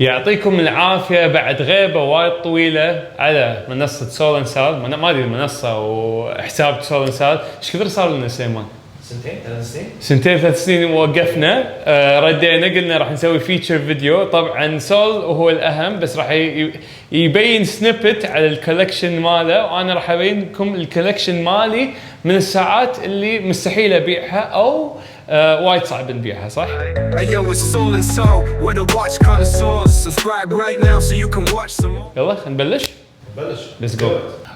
يعطيكم العافيه بعد غيبه وايد طويله على منصه سول سال، ما ادري المنصه وحساب سول سال. ايش كثر صار لنا سليمان؟ سنتين 3 سنين ووقفنا. ردينا قلنا راح نسوي فيتشر فيديو. طبعا سول وهو الاهم، بس راح يبين سنيبت على الكولكشن ماله، وانا راح ابين لكم الكولكشن مالي من الساعات اللي مستحيل ابيعها او وايد صعب نبيعها، صح؟ يلا نبلش. ليتس جو.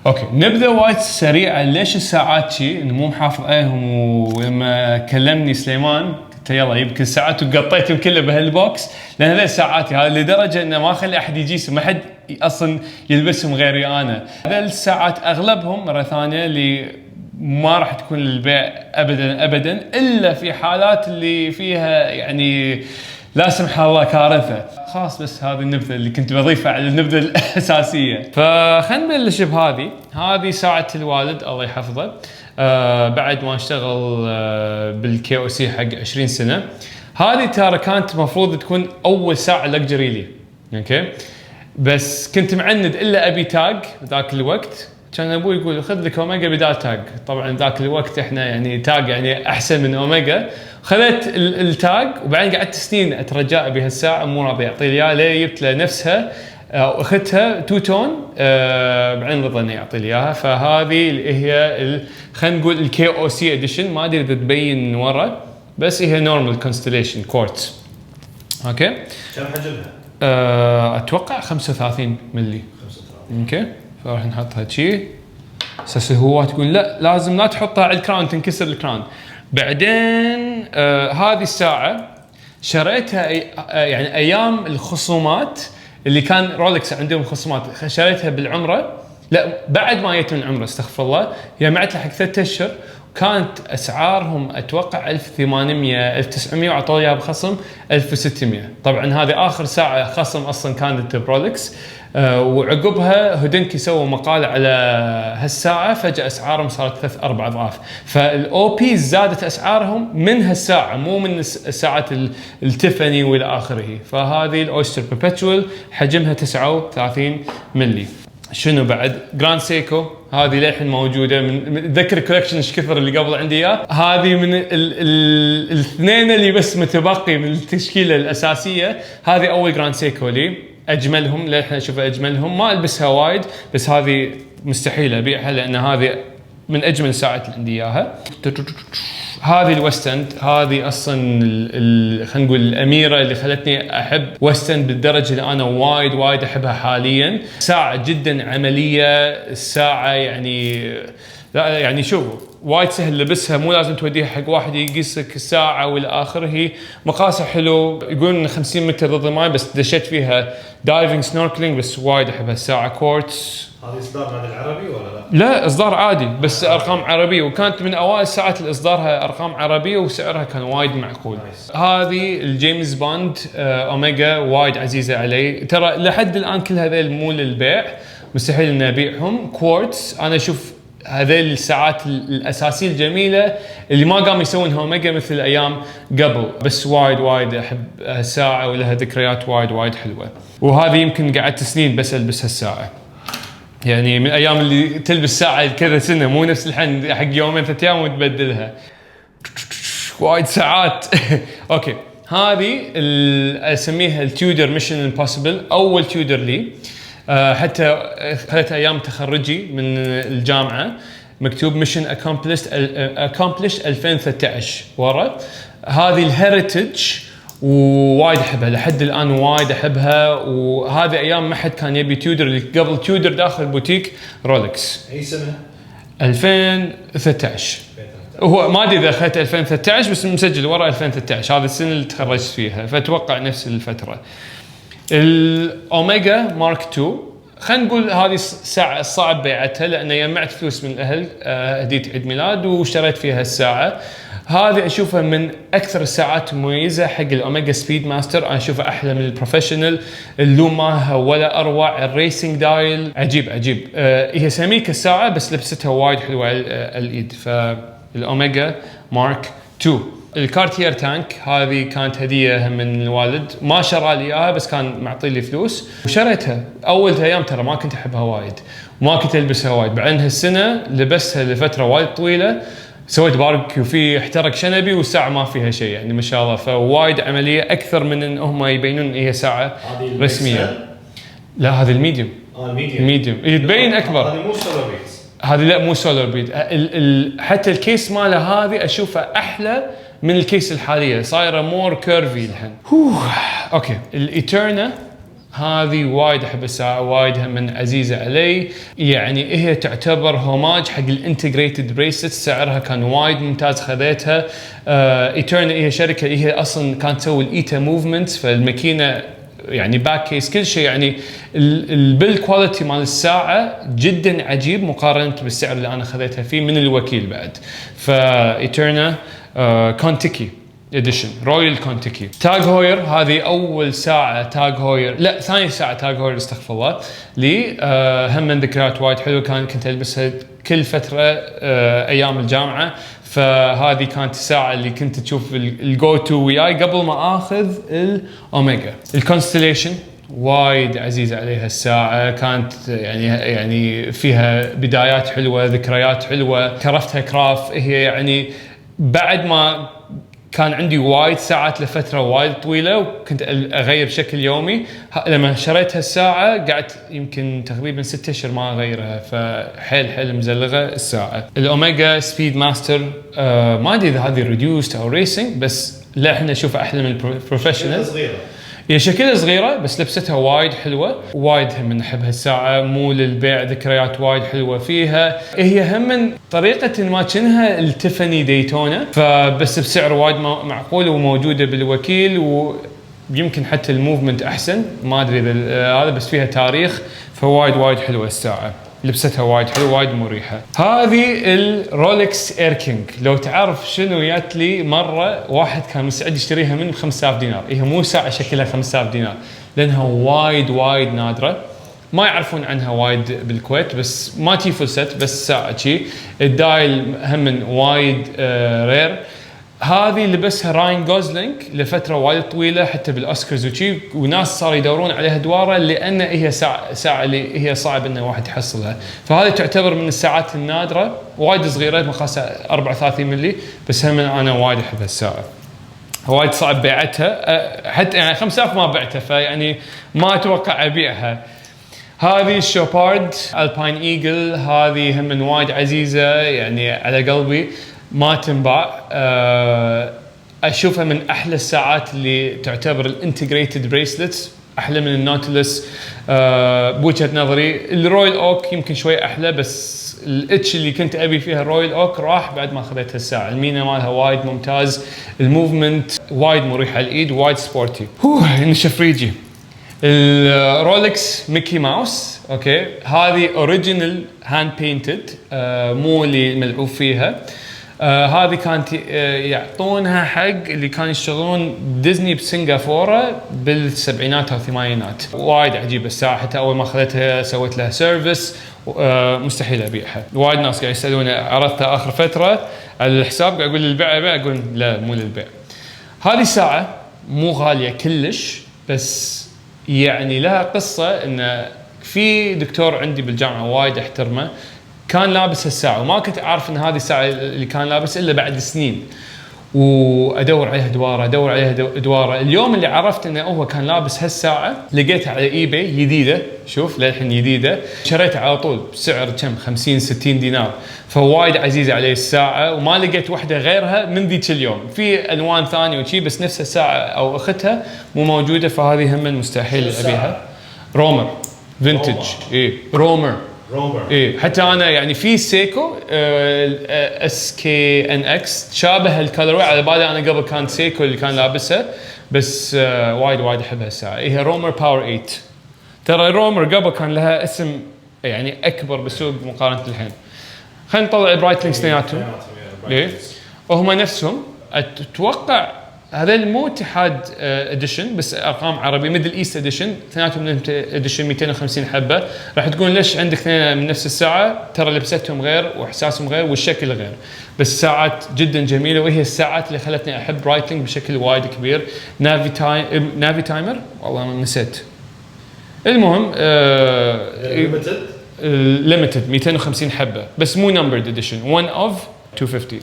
اوكي نبدا وايد سريعا. ليش الساعات شي انه مو محافظ عليهم؟ ولما كلمني سليمان قلت يلا يمكن الساعات وقطيتهم كله بهالبوكس، لان هذول ساعاتي هذا لدرجه انه ما اخلي احد يجيسهم، ما حد اصلا يلبسهم غيري انا. هذول الساعات اغلبهم مره ثانيه اللي ما راح تكون للبيع ابدا ابدا، الا في حالات اللي فيها يعني لا سمح الله كارثه. خلاص بس هذه النبذه اللي كنت بضيفها على النبذه الاساسيه. فخلينا نبلش بهذه ساعه الوالد الله يحفظه. بعد ما اشتغل بالكي او سي حق 20 سنه. هذه ترى كانت المفروض تكون اول ساعه لكجري لي، اوكي، بس كنت معند الا ابي تاج ذاك الوقت. كان ابوي يقول خذ لك اوميجا بدال تاج. طبعا ذاك الوقت احنا يعني تاج يعني احسن من اوميجا. خذيت التاج وبعدين قعدت سنين اترجى بهالساعه، مو راضي يعطي لي اياها، ليه جبت له نفسها واخذتها 2 تون. بعدين رضى انه يعطي لي اياها. فهذه اللي هي خلينا نقول الكي او سي اديشن، ما ادري اذا تبين ورا، بس هي نورمال كونستليشن كوارتز. اوكي كم حجمها؟ اتوقع 35 ملي. اوكي فراح نحطها شي. اساس هو تقول لا لازم لا تحطها على الكراون تنكسر الكراون. بعدين هذه الساعه شريتها يعني ايام الخصومات اللي كان رولكس عندهم خصومات. شريتها بالعمره، لا بعد ما جيت من العمره استغفر الله، جمعت لها حق 3 اشهر. كانت اسعارهم اتوقع 1800 1900 وعطوا لي بخصم 1600. طبعا هذه اخر ساعه خصم اصلا كانت برولكس. وعقبها هودنكي سووا مقاله على هالساعه، فجاه اسعارهم صارت 3-4 اضعاف. فالاو بي زادت اسعارهم من هالساعه، مو من الساعات التيفاني والى اخره. فهذه الاويستر بيربتوال حجمها 39 ملي. شنو بعد؟ جراند سيكو هذه للحين موجوده. من ذكر كولكشن ايش كثر اللي قبل عندي اياه. هذه من الاثنين اللي بس متبقي من التشكيله الاساسيه. هذه اول جراند سيكو لي، اجملهم للحين اشوفها اجملهم. ما البسها وايد بس هذه مستحيل ابيعها لان هذه من اجمل الساعات اللي عندي اياها. هذه الويست اند، هذه اصلا خلينا نقول الاميره اللي خلتني احب ويست اند بالدرجه اللي انا وايد احبها حاليا. ساعه جدا عمليه، الساعه يعني لا يعني شوف وايد سهل لبسها، مو لازم توديها حق واحد يقيس لك الساعه والى اخره. مقاسها حلو، يقولون 50 متر ضد الماء، بس دشيت فيها دايفنج سنوركلينج. بس وايد احبها الساعه كوارتز. هذه اصدار من العربي ولا لا؟ لا اصدار عادي بس ارقام عربيه، وكانت من اوائل الساعات اللي اصدارها ارقام عربيه وسعرها كان وايد معقول. هذه الجيمس بوند اوميجا وايد عزيزه علي. ترى لحد الان كل هذول مو للبيع، مستحيل اني ابيعهم. كوارتز انا اشوف هذه الساعات الاساسيه الجميله اللي ما قاموا يسوونها اوميجا مثل ايام قبل. بس وايد احب هالساعه ولها ذكريات وايد حلوه. وهذه يمكن قعدت سنين بس البس هالساعه، يعني من ايام اللي تلبس ساعه كذا سنه، مو نفس الحين حق يومين 3 ايام وتبدلها. وايد ساعات. اوكي هذه اسميها التيودر ميشن امبوسيبل، اول تيودر لي. حتى خذت ايام تخرجي من الجامعه، مكتوب ميشن اكومبليشد 2013 ورا. هذه الهيريتج ووايد احبها لحد الان، وايد احبها. وهذه ايام ما حد كان يبي تيودر، اللي قبل تيودر داخل بوتيك رولكس. اي سنه؟ 2013. هو ما ادري اذا اخذت 2013 بس مسجل ورا 2013، هذه السنه اللي تخرجت فيها، فاتوقع نفس الفتره. الاوميجا مارك 2، خلينا نقول هذه الساعه الصعب بيعتها لان جمعت فلوس من الاهل هديه عيد ميلاد واشتريت فيها الساعه. هذه اشوفها من اكثر الساعات مميزه حق الاوميجا سبيد ماستر. انا اشوفها احلى من البروفيشنال، اللوم مالها ولا اروع، الريسنج دايل عجيب. هي سميكه الساعه بس لبستها وايد حلوه على الايد. فالاوميجا مارك 2 الكارتير تانك هذه كانت هديه من الوالد، ما شرى لي اياها بس كان معطي لي فلوس وشريتها. اول ايام ترى ما كنت احبها وايد وما كنت البسها وايد، بعدين هالسنه لبسها لفتره وايد طويله، سويت باربكيو فيه، احترق شنبي والساعه ما فيها شيء يعني ما شاء الله. فوايد عمليه اكثر من ان هم يبينون هي ساعه رسميه. لا هذه الميديوم. الميديوم تبين اكبر. هذه مو سولار بيت. هذه لا مو سولار بيت. حتى الكيس ماله هذه اشوفها احلى من الكيس الحاليه، صايره مور كيرفي الحين. اوكي الايترنا هذه وايد احب الساعه، وايد من عزيزه علي، يعني هي تعتبر هوماج حق الانتجريتد بريسلت، سعرها كان وايد ممتاز خذيتها. ايترنا هي شركه هي اصلا كانت تسوي الايتا موفمنتس، فالماكينه يعني باك كيس كل شيء، يعني البيل كواليتي مال الساعه جدا عجيب مقارنه بالسعر اللي انا خذيتها فيه من الوكيل بعد. فايترنا كونتيكي اديشن رويال كونتيكي. تاج هوير هذه اول ساعه تاج هوير، لا ثاني ساعه تاج هوير استغفر الله لي. هم من ذكريات وايد حلوه، كنت البسها كل فتره ايام الجامعه. فهذه كانت الساعه اللي كنت تشوف الجو تو وياي قبل ما اخذ الاوميجا. الكونستليشن وايد عزيزه عليها الساعه، كانت يعني فيها بدايات حلوه، ذكريات حلوه، كرفتها كراف. هي يعني بعد ما كان عندي وايد ساعات لفتره وايد طويله وكنت اغير بشكل يومي، لما شريت هالساعه قعدت يمكن تقريبا 6 اشهر ما اغيرها، فحيل مزلغه الساعه. الاوميجا سبيد ماستر ما ادري اذا هذه ريديوست او ريسنج، بس لا احنا نشوفها احلى من البروفيشنال. هي شكلها صغيره بس لبستها وايد حلوه، وايد هم من احب هالساعه، مو للبيع، ذكريات وايد حلوه فيها. هي هم من طريقه ما كأنها التيفاني دايتونا، فبس بسعر وايد معقول وموجوده بالوكيل، ويمكن حتى الموفمنت احسن، ما ادري اذا هذا، بس فيها تاريخ، فوايد حلوه الساعه، لبستها وايد حلوه وايد مريحه. هذه الرولكس اير كينج، لو تعرف شنو جات لي مره واحد كان مستعد يشتريها مني ب 5000 دينار. هي مو ساعه شكلها 5000 دينار لانها وايد نادره، ما يعرفون عنها وايد بالكويت، بس ما تي فول ست، بس ساعه شي. الدايل هم وايد رير. هذه لبسها راين جوزلينج لفتره وايد طويله حتى بالاوسكارز وشي، وناس صاروا يدورون عليها دواره لان هي ساعه اللي هي صعب ان واحد يحصلها. فهذه تعتبر من الساعات النادره، وايد صغيره، مقاسها 34 ملي، بس هم انا وايد احب هالساعه، وايد صعب بيعتها، حتى يعني 5000 ما بعتها، فيعني ما اتوقع ابيعها. هذه الشوبارد الباين ايجل، هذه هم من وايد عزيزه يعني على قلبي، ما تنباع. اشوفها من احلى الساعات اللي تعتبر الانتجريتد بريسلتس، احلى من النوتلس بوجهه نظري. الرويال اوك يمكن شوي احلى، بس الاتش اللي كنت ابي فيها الرويال اوك راح بعد ما اخذت الساعه. المينا مالها وايد ممتاز، الموفمنت وايد مريح على الايد، وايد سبورتي. نشف ريجي. الرولكس ميكي ماوس، اوكي، هذه اوريجينال هاند بينتد، مو اللي ملعوب فيها. هذه كانت يعطونها حق اللي كانوا يشتغلون ديزني بسنغافورة بالسبعينات او الثمانينات. وايد عجيبه الساعه، حتى اول ما اخذتها سويت لها سيرفيس، مستحيل ابيعها. وايد ناس قاعد يسالون، عرضتها اخر فتره على الحساب، قاعد اقول للبيع، اقول لا مو للبيع. هذه ساعه مو غاليه كلش، بس يعني لها قصه. ان في دكتور عندي بالجامعه وايد احترمه، كان لابس هالساعه، وما كنت اعرف ان هذه الساعه اللي كان لابس الا بعد سنين، وادور عليها دواره. اليوم اللي عرفت انه هو كان لابس هالساعه، لقيتها على اي باي جديده، شوف للحين جديده، شريتها على طول بسعر كم 50-60 دينار. فوايد عزيزه علي الساعه، وما لقيت واحده غيرها من ذيك اليوم. في الوان ثانيه وشي، بس نفس الساعه او اختها مو موجوده، فهذه هم مستحيل ابيها. رومر فينتج، رومر. ايه، حتى انا يعني في سيكو اس كي ان اكس تشابه الكالروي، على بالي انا قبل كان سيكو اللي كان لابسها، بس وايد احب هالساعه. هي رومر باور 8. ترى رومر قبل كان لها اسم يعني اكبر بالسوق مقارنه الحين. خلينا نطلع برايتلينج اثنيناتهم. ايه، وهم نفسهم اتوقع هذول مو اتحاد اديشن بس ارقام عربي، ميدل ايست اديشن، اثنيناتهم اديشن 250 حبه. راح تقول ليش عندك اثنين من نفس الساعه؟ ترى لبستهم غير واحساسهم غير والشكل غير، بس ساعات جدا جميله، وهي الساعات اللي خلتني احب رايتلينج بشكل وايد كبير. نافي تايمر والله ما نسيت. المهم ليميتد 250 حبه بس مو نمبرد اديشن، 1 اوف 250.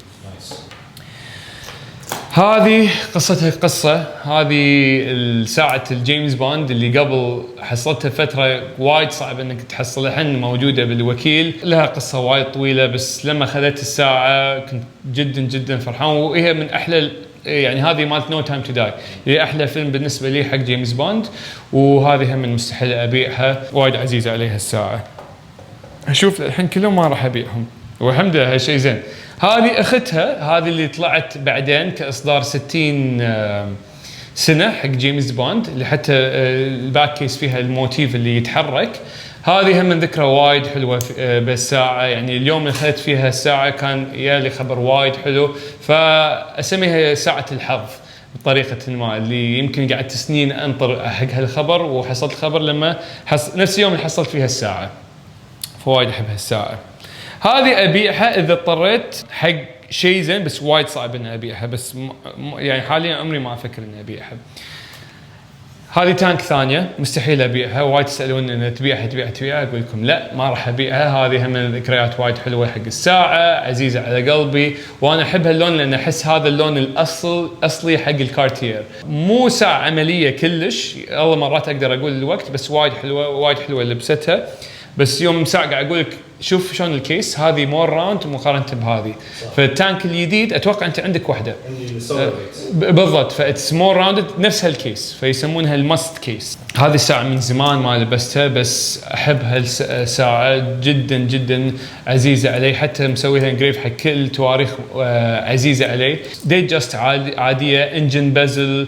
هذه قصتها قصة. هذه ساعة الجيمس بوند اللي قبل حصلتها فترة وايد صعب انك تحصلها، الحين موجودة بالوكيل. لها قصة وايد طويلة، بس لما خذت الساعة كنت جدا جدا فرحان، وهي من احلى يعني هذه مالت نو تايم تو داي، هي احلى فيلم بالنسبة لي حق جيمس بوند، وهذه هم من مستحيل ابيعها، وايد عزيزة عليها الساعة. اشوف الحين كلهم ما راح ابيعهم، والحمد لله هالشيء زين. هذه اختها، هذه اللي طلعت بعدين كاصدار 60 سنه حق جيمس بوند، اللي حتى الباك كيس فيها الموتيف اللي يتحرك. هذه هم من ذكرى وايد حلوه بالساعه، يعني اليوم اللي اخذت فيها الساعه كان يالي خبر وايد حلو، فاسميها ساعه الحظ بطريقه ما، اللي يمكن قعدت سنين انطر حق هالخبر، وحصلت الخبر لما نفس اليوم اللي حصلت فيها الساعه، فوايد احب هالساعه. هذه ابيعها اذا اضطريت حق شيء زين، بس وايد صعب اني ابيعها، بس يعني حاليا عمري ما افكر اني ابيعها. هذه تانك ثانيه مستحيل ابيعها، وايد تسالوني ان تبيعها اقول لكم لا ما راح ابيعها. هذه هم من الذكريات وايد حلوه حق الساعه، عزيزه على قلبي، وانا احب هاللون لان احس هذا اللون الاصلي حق الكارتير. مو ساعه عمليه كلش، والله مرات اقدر اقول الوقت، بس وايد حلوه لبستها. بس يوم ساعه قاعد اقول لك شوف شلون الكيس، هذه مور راوند مقارنه بهذه. فالتانك الجديد اتوقع انت عندك واحده بالضبط، فاتس مور راوندد نفس هالكيس، فيسمونها الماست كيس. هذه الساعه من زمان ما لبستها، بس احب هالساعه جدا جدا عزيزه علي، حتى مسوي لها انجريف حق كل تواريخ عزيزه علي. ديت جاست عاديه، انجن بازل.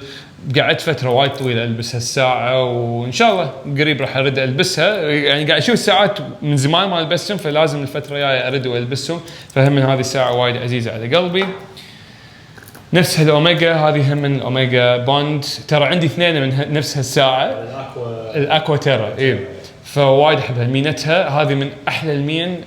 قعدت فتره وايد طويله البس هالساعه، وان شاء الله قريب راح ارد البسها. يعني قاعد اشوف الساعات من زمان ما لبستهم، فلازم الفتره الجايه ارد والبسهم، فهم من هذه الساعه وايد عزيزه على قلبي. نفس هالاوميجا، هذه هم من اوميجا بوند، ترى عندي اثنين من نفس هالساعه، الاكوا تيرا اي، فوايد احب هالمينتها. هذه من احلى المين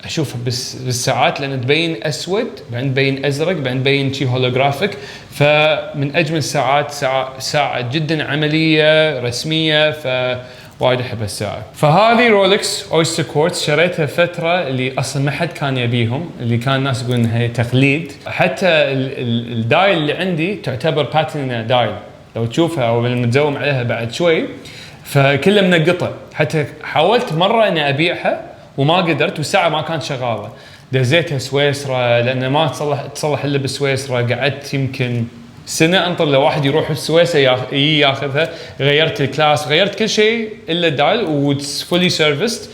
اشوفها بالساعات، لان تبين اسود بعدين تبين ازرق بعدين تبين شي هولوغرافيك، فمن اجمل الساعات. ساعه جدا عمليه رسميه، فوايد احب الساعه. فهذه رولكس اويستر كورتس، شريتها فتره اللي اصلا ما حد كان يبيهم، اللي كان الناس يقولون هي تقليد. حتى الدايل اللي عندي تعتبر باتينا دايل، لو تشوفها او متزوم عليها بعد شوي، فكلها منقطه. حتى حاولت مره اني ابيعها وما قدرت، والساعه ما كانت شغاله. دزيتها سويسرا لان ما تصلح الا بسويسرا، قعدت يمكن سنه انطر لواحد يروح السويسرا ياخذها. غيرت الكلاس، غيرت كل شيء الا الدايل، واتس فولي سيرفيسد.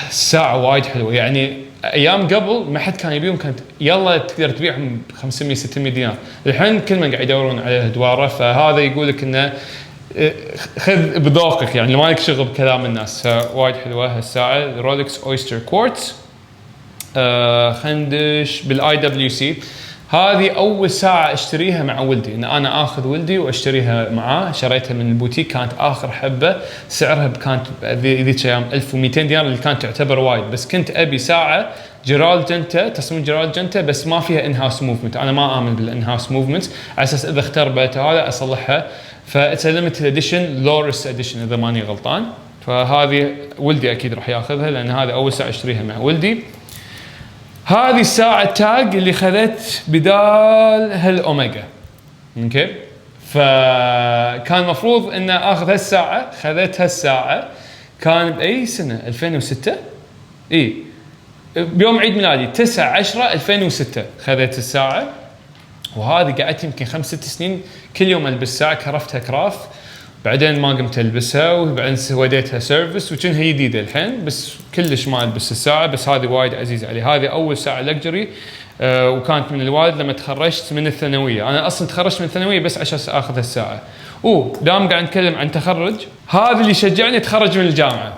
الساعه وايد حلوه، يعني ايام قبل ما حد كان يبيهم، كانت يلا تقدر تبيعهم ب 500 600 دينار. الحين كل من قاعد يدورون عليها دواره، فهذا يقول لك انه خذ بذوقك، يعني ما لك شغل بكلام الناس. وايد حلوه هالساعه رولكس اويستر كورتس. خندش بالاي دبليو سي. هذه اول ساعه اشتريها مع ولدي، ان انا اخذ ولدي واشتريها معاه. شريتها من البوتيك، كانت اخر حبه، سعرها كانت ذيك ايام 1200 دينار، اللي كانت تعتبر وايد. بس كنت ابي ساعه جيرالد جنتا، تصميم جيرالد جنتا، بس ما فيها ان هاوس موفمنت. انا ما امن بالان هاوس موفمنت، على اساس اذا اختربت هذا اصلحها. فاتس ليميتد اديشن، لورس اديشن اذا ماني غلطان. فهذه ولدي اكيد راح ياخذها، لان هذه اول ساعه اشتريها مع ولدي. هذه الساعه تاج اللي خذت بدال هالاوميجا، اوكي. فكان المفروض ان اخذ هالساعه، خذت هالساعه كان باي سنه؟ 2006 اي، بيوم عيد ميلادي 9/10/2006 خذت الساعه. وهذه قعدت يمكن 5-6 سنين كل يوم البس ساعه، كرفتها كراف، بعدين ما قمت البسها، وبعدين سويتها سيرفيس، وكأنها جديده الحين، بس كلش ما البس الساعه. بس هذه وايد عزيزه علي، هذه اول ساعه لكجري، وكانت من الوالد لما تخرجت من الثانويه. انا اصلا تخرجت من الثانويه بس عشان اخذ الساعه. دام قاعد نتكلم عن تخرج، هذا اللي شجعني اتخرج من الجامعه.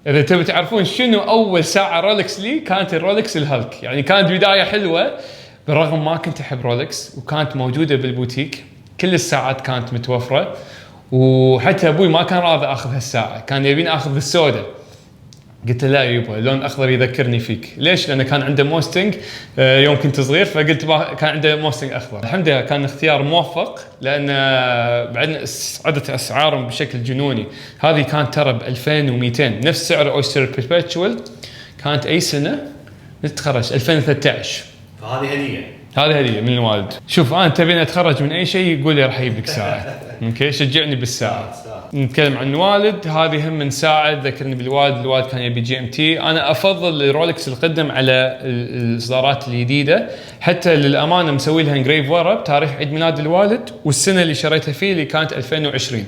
اذا تبي تعرفون شنو اول ساعه رولكس لي، كانت الرولكس الهالك. يعني كانت بدايه حلوه، بالرغم ما كنت احب رولكس وكانت موجوده بالبوتيك، كل الساعات كانت متوفره، وحتى ابوي ما كان راضي اخذ هالساعه، كان يبيني اخذ السوداء. قلت له لا يبا، اللون الاخضر يذكرني فيك. ليش؟ لانه كان عنده موستنج يوم كنت صغير، فقلت كان عنده موستنج اخضر. الحمد لله كان اختيار موفق، لان بعدنا صعدت اسعارهم بشكل جنوني. هذه كانت ترى ب 2200، نفس سعر اويستر بيربتشوال. كانت اي سنه نتخرج؟ 2013. فهذه هديه. هذه هديه من الوالد. شوف انا تبيني اتخرج من اي شيء يقول لي راح اجيب لك ساعه. اوكي، شجعني بالساعه. نتكلم عن الوالد، هذه هم من ساعه ذكرني بالوالد. الوالد كان يبي جي ام تي. انا افضل الرولكس القدم على الاصدارات الجديده، حتى للامانه مسوي لها انجريف ورا بتاريخ عيد ميلاد الوالد والسنه اللي شريتها فيه اللي كانت 2020.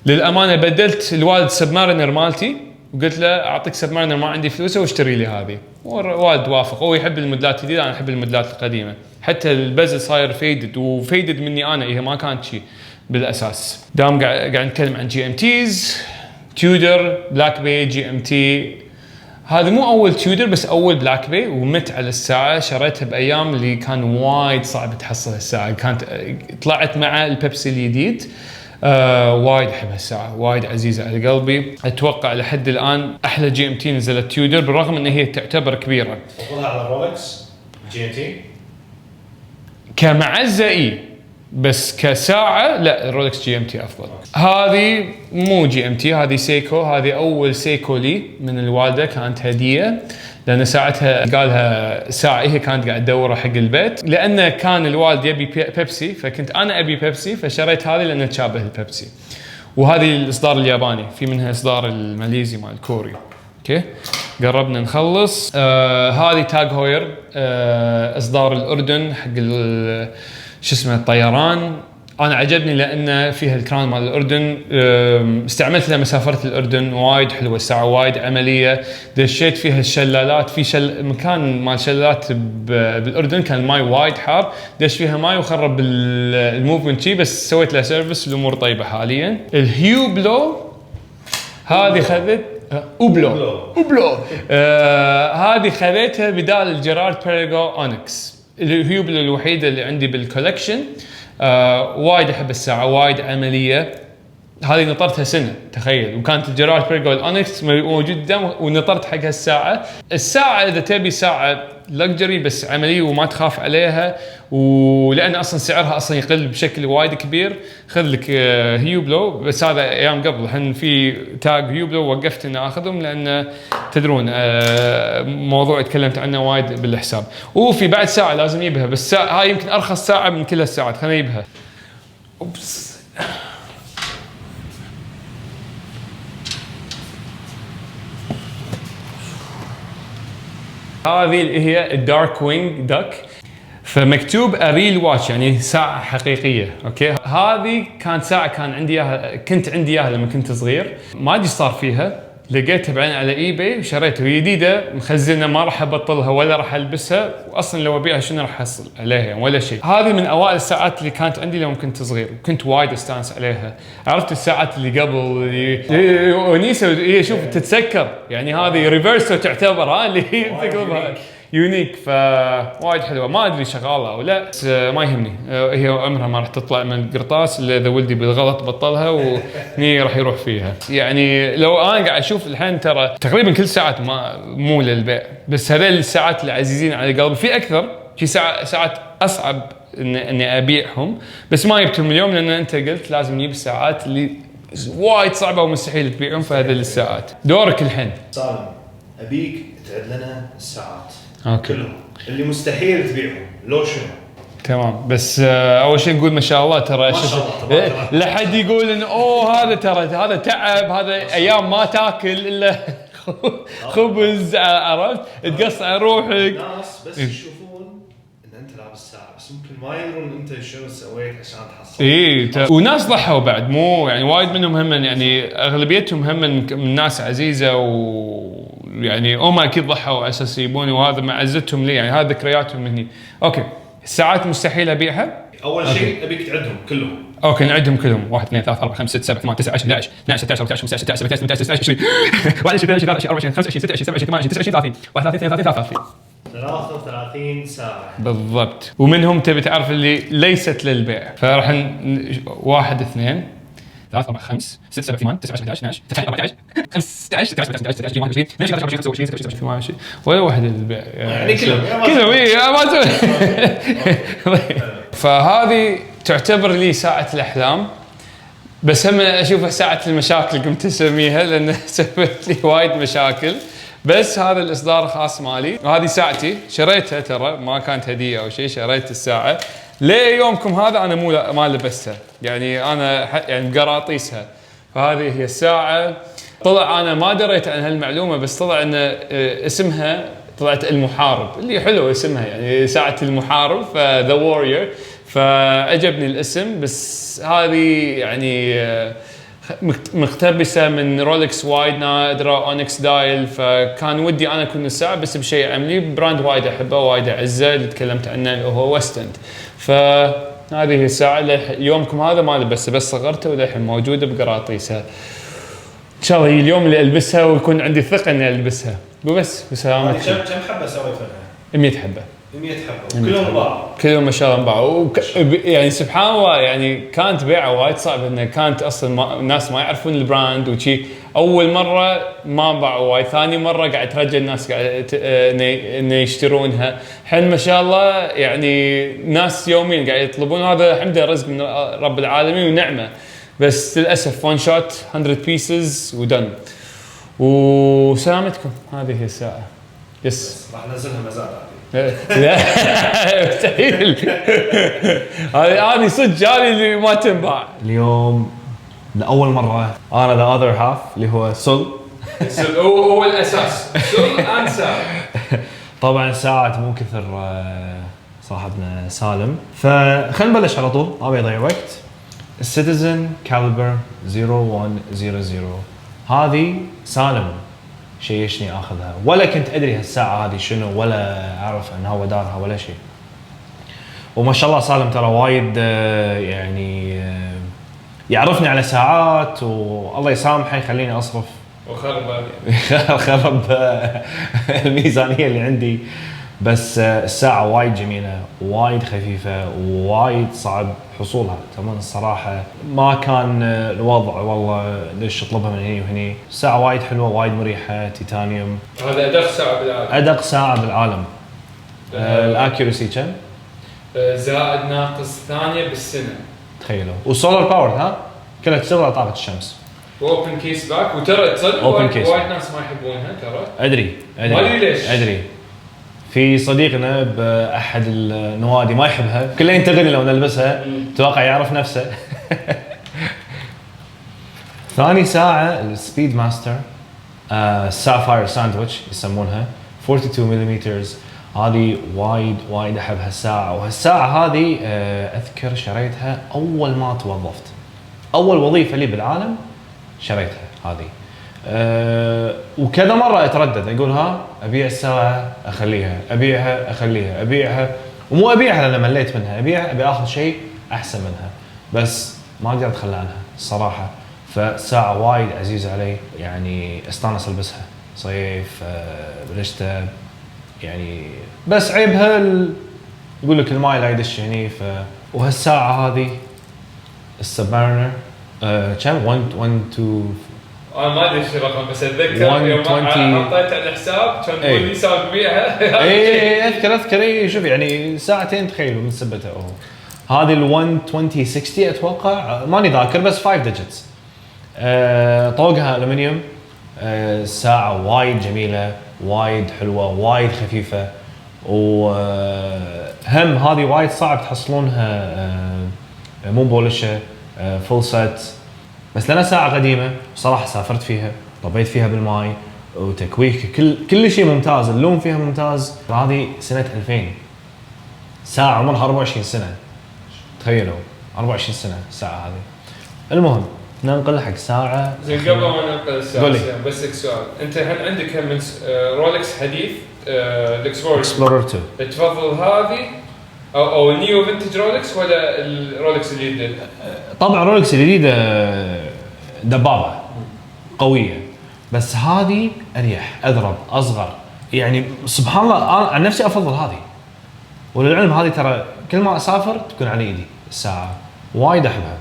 للامانه بدلت الوالد سبمارينر مالتي وقلت له اعطيك سبمارينر ما عندي فلوسه واشتري لي هذه، والوالد وافق. هو يحب الموديلات الجديده، انا احب الموديلات القديمه. حتى البزل صاير فيدد، وفيدد مني انا، هي ما كانت شيء بالاساس. دام قاعد نتكلم عن جي ام تيز، تيودر، بلاك بي، جي ام تي. هذا مو اول تيودر بس اول بلاك بي، ومت على الساعه. شريتها بايام اللي كان وايد صعب تحصل الساعه، كانت طلعت مع البيبسي الجديد. وايد احب هالساعه، وايد عزيزه على قلبي. اتوقع لحد الان احلى جي ام تي نزلت تيودر، بالرغم ان هي تعتبر كبيره. تفضلها على رولكس جي ام تي؟ كمعزه اي، بس كساعه لا، الرولكس جي ام تي افضل. هذه مو جي ام تي، هذه سيكو. هذه اول سيكو لي من الوالده، كانت هديه، لان ساعتها قالها ساعه هي كانت قاعده تدور حق البيت، لانه كان الوالد يبي بيبسي، فكنت انا ابي بيبسي، فشريت هذه لانها تشابه البيبسي. وهذه الاصدار الياباني، في منها اصدار الماليزي مال الكوري. اوكي، قربنا نخلص. هذه تاج هوير، اصدار الاردن حق شو اسمه الطيران. انا عجبني لان فيها الكران مال الاردن. استعملت لما سافرت الاردن، وايد حلوه الساعه، وايد عمليه. دشيت فيها الشلالات، في مكان مال شلالات بالاردن كان الماي وايد حار، دش فيها ماي وخرب الموفمنت شي، بس سويت له سيرفيس، الامور طيبه حاليا. الهيوبلو هذه خذت اوبلو هذه خذيتها بدال الجيرارد بيريغو اونكس. الهيوبلو الوحيده اللي عندي بالكولكشن. وايد احب الساعه، وايد عمليه. هذه نطرتها سنه تخيل، وكانت الجيرارد بيريغو الاونكس موجود قدام، ونطرت حق هالساعه. الساعه اذا تبي ساعه لكجري بس عمليه وما تخاف عليها، ولان اصلا سعرها اصلا يقل بشكل وايد كبير، خذ لك هيوبلو. بس هذا ايام قبل، الحين في تاج هيوبلو وقفت اني اخذهم، لان تدرون موضوع تكلمت عنه وايد بالحساب. وفي بعد ساعه لازم يجيبها، بس هاي يمكن ارخص ساعه من كل الساعات، خلينا نجيبها. اوبس، هذه اللي هي الدارك وينج دك، فمكتوب اريل واتش، يعني ساعه حقيقيه. اوكي، هذه كانت ساعه كنت عندي اياها لما كنت صغير، ما ادري صار فيها. لقيتها بعدين على اي باي وشريتها، وهي جديده مخزنه، ما راح ابطلها ولا راح البسها، واصلا لو ابيعها شنو راح احصل عليها يعني ولا شيء. هذه من اوائل الساعات اللي كانت عندي لما كنت صغير، وكنت وايد استانس عليها. عرفت الساعات اللي قبل ونيسه هي شوف تتسكر، يعني هذه ريفرسو تعتبر، اللي هي تقلبها يونيك، فوايد حلوه. ما ادري شغاله او لا، بس ما يهمني، هي عمرها ما راح تطلع من القرطاس الا اذا ولدي بالغلط بطلها وهني راح يروح فيها. يعني لو انا قاعد اشوف الحين ترى تقريبا كل ساعات مو للبيع، بس هذول الساعات العزيزين على قلبي. في اكثر، في ساعات اصعب اني ابيعهم، بس ما جبتهم اليوم لان انت قلت لازم نجيب الساعات اللي وايد صعبه ومستحيل تبيعهم في هذه الساعات. دورك الحين. سالم، ابيك تعد لنا الساعات اوكي كلهم اللي مستحيل تبيعهم، لو شنو؟ تمام، بس اول شيء نقول ما شاء الله ترى، ما شاء الله لا حد يقول انه هذا ترى هذا تعب، هذا ايام ما تاكل الا خبز، عرفت؟ تقصع روحك. الناس بس يشوفون ان انت لابس ساعه، بس ممكن ما يدرون انت شنو سويت عشان تحصل. وناس ضحوا بعد، مو يعني وايد منهم هم، يعني اغلبيتهم هم من ناس عزيزه، ويعني هم اكيد ضحوا على اساس يبوني، وهذا معزتهم لي، يعني هذه ذكرياتهم مني. اوكي، الساعات مستحيل ابيعها. اول شيء ابيك تعدهم كلهم. اوكي نعدهم كلهم: 1 2 3 4 5 6 7 8 9 10 11 12 13 14 15 16 17 18 19 20 21 22 23 24 25 26 27 28 29 30 31 32 33 34. 33 ساعة بالضبط. ومنهم تبي تعرف اللي ليست للبيع، فراح 1 2 3 4 5 6 7 8 9 10 11 12 13 14 15 16 17 18 19 20 22 23 ولا واحد للبيع يعني كلهم ما فهذه تعتبر لي ساعة الأحلام، بس هم أشوفها ساعة المشاكل قمت أسميها لأن سببت لي وايد مشاكل. بس هذا الإصدار خاص مالي، وهذه ساعتي شريتها ترى ما كانت هدية أو شيء، شريت الساعة ليومكم هذا أنا ما لبستها، يعني أنا يعني بقراطيسها. فهذه هي الساعة. طلع أنا ما دريت عن هالمعلومة، بس طلع أن اسمها طلعت المحارب، اللي حلو اسمها يعني ساعة المحارب ذا وورير، فعجبني الاسم. بس هذه يعني مقتبسة من رولكس وايد نادرة اونكس دايل، فكان ودي انا اكون الساعة بس بشيء عملي، براند وايد احبه وايد اعزه اللي تكلمت عنه اللي هو ويستند. فهذه الساعة يومكم هذا ما لبسها بس صغرتها وللحين موجودة بقراطيسها. ان شاء الله اليوم اللي البسها ويكون عندي ثقة اني البسها. وبس بسلامتك. كم حبة سويتها؟ 100 حبة. 100 حبة كلهم باعوا. كلهم ما شاء الله باعوا. يعني سبحان الله يعني كانت بيعة وايد صعبة، انه كانت اصلا الناس ما يعرفون البراند وشي. اول مرة ما باعوا وايد، ثاني مرة قاعد ترجع الناس قاعد انه يشترونها. الحين ما شاء الله يعني ناس يوميا قاعد يطلبون، هذا الحمد لله رزق من رب العالمين ونعمة. بس للاسف 1 شوت 100 pieces ودن. وسلامتكم. هذه هي الساعة. يس راح ننزلها مزاد لا مستحيل. هذه صدق جالي اللي ما تنباع. اليوم لأول مرة أنا ذا أذر هاف اللي هو سل. هو الأساس سل أند ساعة. طبعا ساعة مو كثر صاحبنا سالم، فخلينا نبلش على طول ما بيضيع وقت. السيتيزن كاليبر 0100 هذه سالم شيشني اخذها، ولا كنت ادري هالساعه هذه شنو ولا اعرف انها هو دارها ولا شيء. وما شاء الله سالم ترى وايد يعني يعرفني على ساعات، والله يسامحه يخليني اصرف خرب الميزانيه اللي عندي. بس الساعه وايد جميله وايد خفيفه ووايد صعب حصولها. تمام الصراحه ما كان الوضع والله ليش اطلبها من هني وهني. الساعه وايد حلوه وايد مريحه، تيتانيوم. هذا ادق ساعه بالعالم. ادق ساعه بالعالم. الاكيورسي كم؟ زائد ناقص ثانيه بالسنه. تخيلوا. والسولار باور ها كلها تشتغل على طاقه الشمس. اوبن كيس باك. وترى تصدق وايد ناس ما يحبونها ترى. ادري ما ادري ليش. ادري في صديقنا باحد النوادي ما يحبها، كله ينتقدني لو نلبسها، اتوقع يعرف نفسه. ثاني ساعه السبيد ماستر سافاير ساندويتش يسمونها 42 ملم. هذه وايد احب هالساعه. وهالساعه هذه اذكر شريتها اول ما توظفت، اول وظيفه لي بالعالم شريتها هذه. وكذا مرة اتردد اقول ها ابيع الساعة اخليها، ابيعها اخليها، ابيعها ومو ابيعها لان مليت منها، ابي اخذ شيء احسن منها، بس ما اقدر اتخلى عنها الصراحة. فساعة وايد عزيزة علي، يعني استانس البسها صيف بالشتاء يعني. بس عيبها يقول لك الماي لا يدش هني. وهالساعة هذه السبارنر كم 112 انا ما ادري ايش الرقم، بس اتذكر يوم حطيت على الحساب كان يقول لي ساوي بيعها. اي اذكر شوف يعني ساعتين تخيلوا من سبتها. هذه ال 120 60 اتوقع ماني ذاكر، بس 5 ديجيتس. طوقها الومنيوم. ساعه وايد جميله وايد حلوه وايد خفيفه. وهم هذه وايد صعب تحصلونها مو بولشه فول سيت، بس لنا ساعة قديمة صراحة سافرت فيها، طبيت فيها بالماي وتكويك كل شيء ممتاز، اللون فيها ممتاز. هذه سنة 2000 ساعة عمرها 24 سنة، تخيلوا 24 سنة الساعة هذه. المهم ننقل حق ساعة. زين قبل ما ننقل الساعة بس سؤال، انت هل عندك من رولكس حديث الاكسبلورر 2 تفضل هذه او النيو فينتج رولكس ولا الرولكس الجديدة؟ طبعا رولكس الجديدة دبابة قوية، بس هذه اريح اذرب اصغر يعني سبحان الله انا عن نفسي افضل هذه. وللعلم هذه ترى كل ما اسافر تكون على ايدي الساعه، وايد احبها.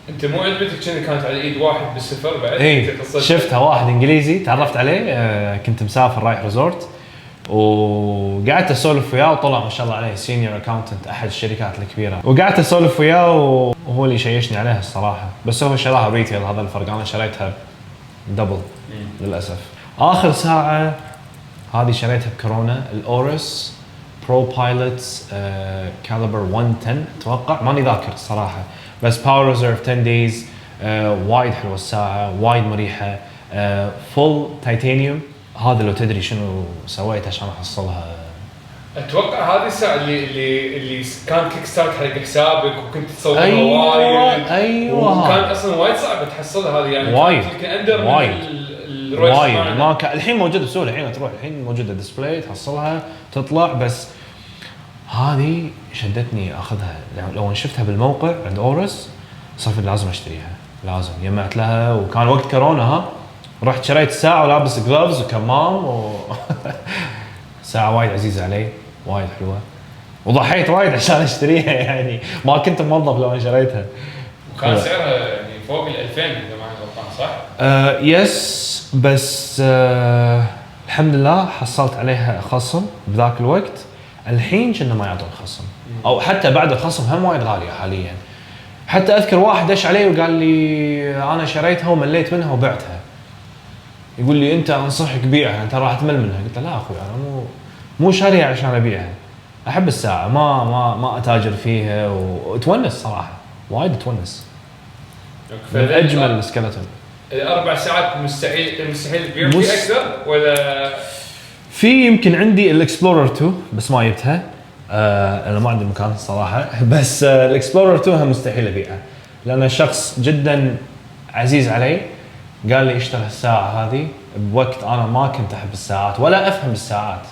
انت مو عجبتك كانت على ايد واحد بالسفر بعد؟ اي شفتها واحد انجليزي تعرفت عليه، كنت مسافر رايح ريزورت وقعدت اسولف وياه وطلع ما شاء الله عليه سينيور اكاونتنت احد الشركات الكبيره، وقعدت اسولف وياه وهو اللي شيشني عليها الصراحه. بس هو شراها ريتيل، هذا الفرق، انا شريتها دبل للاسف. اخر ساعه هذه شريتها بكورونا، الاورس برو بايلوت كاليبر 110 اتوقع، ماني ذاكر الصراحه، بس باور ريزيرف 10 دايز. وايد حلوه الساعه، وايد مريحه، فول تيتانيوم. هذا لو تدري شنو سويت عشان احصلها. اتوقع هذه الساعه اللي كان كيك ستارت حق حسابك وكنت تصورها أيوة وايد. ايوه وكان اصلا وايد صعب تحصلها هذه، يعني وايد اندر وايد وايد ما كان. الحين موجوده بسهوله، الحين تروح الحين موجوده ديسبلاي تحصلها تطلع. بس هذه شدتني اخذها، لو شفتها بالموقع عند اورس صرت لازم اشتريها، لازم. جمعت لها وكان وقت كورونا، ها رحت شريت ساعه ولابس جلوفز وكمام ساعه وايد عزيزه علي، وايد حلوه، وضحيت وايد عشان اشتريها يعني ما كنت موظف لو انا شريتها. وكان سعرها يعني فوق ال 2000 اذا ما غلطان صح؟ يس، بس الحمد لله حصلت عليها خصم بذاك الوقت. الحين كنا ما يعطون خصم، او حتى بعد الخصم هم وايد غاليه حاليا. حتى اذكر واحد دش علي وقال لي انا شريتها ومليت منها وبعتها، يقول لي انت انصحك بيعها، انت راح تمل منها. قلت له لا اخوي انا مو شاريها عشان ابيعها، احب الساعه، ما اتاجر فيها وتونس صراحه، وايد تونس. من اجمل السكeleton. الاربع ساعات مستحيل تبيع في اكثر ولا؟ في يمكن عندي الاكسبلورر 2 بس ما جبتها، انا ما عندي مكان الصراحه. بس الاكسبلورر 2 هم مستحيل ابيعها، لان شخص جدا عزيز علي قال لي اشتري الساعه هذه بوقت انا ما كنت احب الساعات ولا افهم بالساعات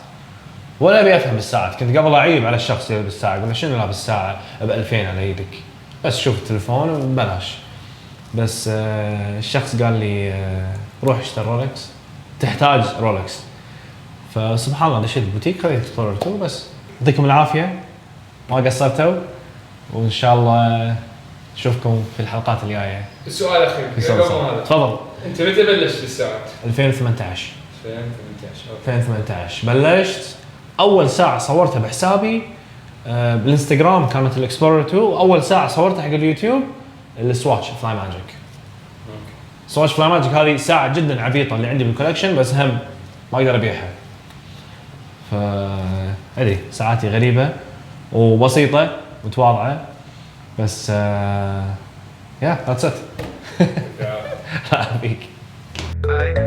ولا ابي افهم بالساعات. كنت قبل اعيب على الشخص اللي يلبس ساعه، اقول شنو لابس ساعه ب 2000 على يدك، بس شوف التليفون ببلاش. بس الشخص قال لي روح اشتري رولكس، تحتاج رولكس. فسبحان الله دشيت البوتيك خذيت اكسبلورر 2. بس يعطيكم العافيه، ما قصرتوا، وان شاء الله نشوفكم في الحلقات الجايه. السؤال الاخير تفضل. انت متى بلشت بالساعات؟ 2018. 2018 بلشت. اول ساعه صورتها بحسابي بالانستغرام كانت الاكسبلورر 2، واول ساعه صورتها حق اليوتيوب السواتش فلاي ماجيك. سواتش فلاي ماجيك هذه ساعه جدا عبيطه اللي عندي بالكولكشن، بس هم ما اقدر ابيعها. ادري ساعاتي غريبه وبسيطه متواضعه، بس يا ذاتس ات. لا فيك.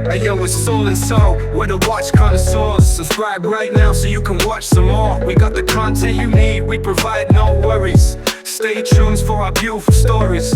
Hey yo, it's Soul and Soul, we're the watch connoisseurs. Subscribe right now so you can watch some more. We got the content you need, we provide no worries. Stay tuned for our beautiful stories.